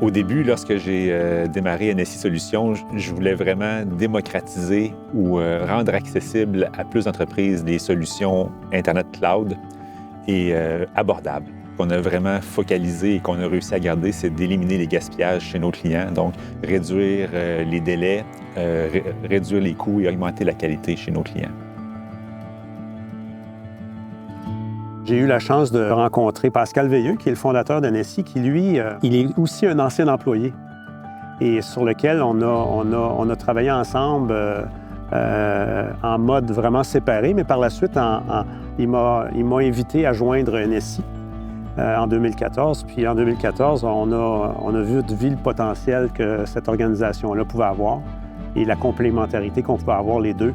Au début, lorsque j'ai démarré NSI Solutions, je voulais vraiment démocratiser ou rendre accessible à plus d'entreprises des solutions Internet Cloud et abordables. Ce qu'on a vraiment focalisé et qu'on a réussi à garder, c'est d'éliminer les gaspillages chez nos clients, donc réduire les délais, réduire les coûts et augmenter la qualité chez nos clients. J'ai eu la chance de rencontrer Pascal Veilleux, qui est le fondateur de NSI, qui, lui, il est aussi un ancien employé et sur lequel on a travaillé ensemble en mode vraiment séparé, mais par la suite, il m'a invité à joindre NSI en 2014. Puis en 2014, on a vu le potentiel que cette organisation-là pouvait avoir et la complémentarité qu'on pouvait avoir les deux.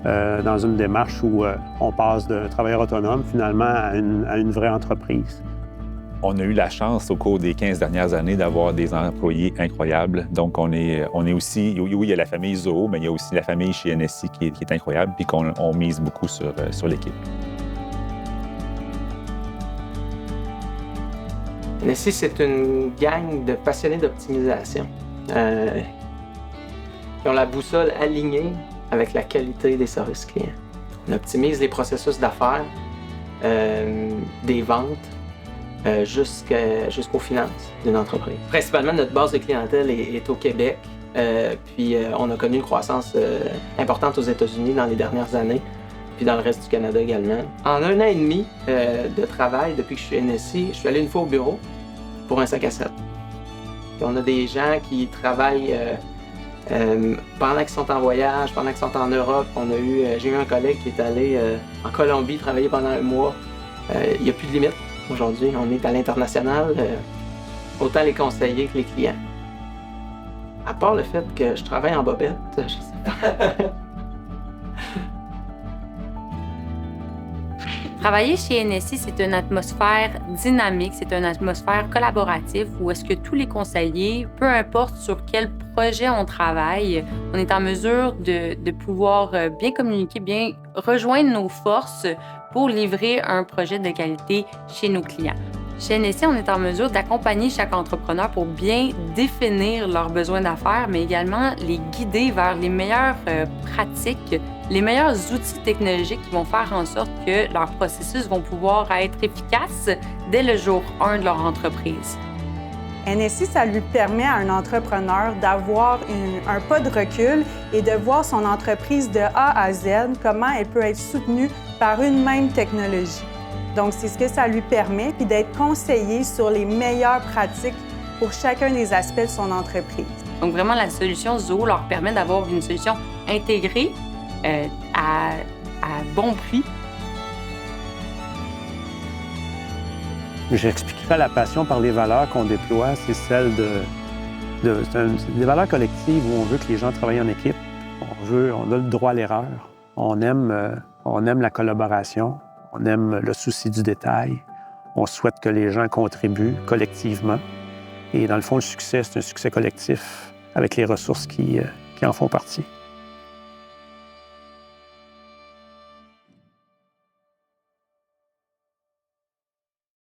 Dans une démarche où on passe d'un travailleur autonome finalement à une vraie entreprise. On a eu la chance au cours des 15 dernières années d'avoir des employés incroyables. Donc, on est aussi, oui, il y a la famille Zoho, mais il y a aussi la famille chez NSI qui est incroyable, puis qu'on mise beaucoup sur l'équipe. NSI, c'est une gang de passionnés d'optimisation qui ont la boussole alignée avec la qualité des services clients. On optimise les processus d'affaires, des ventes, jusqu'aux finances d'une entreprise. Principalement, notre base de clientèle est au Québec, puis on a connu une croissance importante aux États-Unis dans les dernières années, puis dans le reste du Canada également. En 1 an et demi de travail, depuis que je suis NSI, je suis allé une fois au bureau pour un 5 à 7. Puis on a des gens qui travaillent pendant qu'ils sont en voyage, pendant qu'ils sont en Europe. J'ai eu un collègue qui est allé en Colombie travailler pendant 1 mois. Il n'y a plus de limite aujourd'hui. On est à l'international, autant les conseillers que les clients. À part le fait que je travaille en bobette, je sais pas. Travailler chez NSI, c'est une atmosphère dynamique, c'est une atmosphère collaborative où est-ce que tous les conseillers, peu importe sur quel projet on travaille, on est en mesure de pouvoir bien communiquer, bien rejoindre nos forces pour livrer un projet de qualité chez nos clients. Chez NSI, on est en mesure d'accompagner chaque entrepreneur pour bien définir leurs besoins d'affaires, mais également les guider vers les meilleures pratiques, les meilleurs outils technologiques qui vont faire en sorte que leurs processus vont pouvoir être efficaces dès le jour 1 de leur entreprise. NSI, ça lui permet à un entrepreneur d'avoir un pas de recul et de voir son entreprise de A à Z, comment elle peut être soutenue par une même technologie. Donc, c'est ce que ça lui permet, puis d'être conseillé sur les meilleures pratiques pour chacun des aspects de son entreprise. Donc, vraiment, la solution Zoho leur permet d'avoir une solution intégrée à bon prix. J'expliquerai la passion par les valeurs qu'on déploie. C'est celle des valeurs collectives où on veut que les gens travaillent en équipe. On a le droit à l'erreur. On aime la collaboration. On aime le souci du détail. On souhaite que les gens contribuent collectivement. Et dans le fond, le succès, c'est un succès collectif avec les ressources qui en font partie.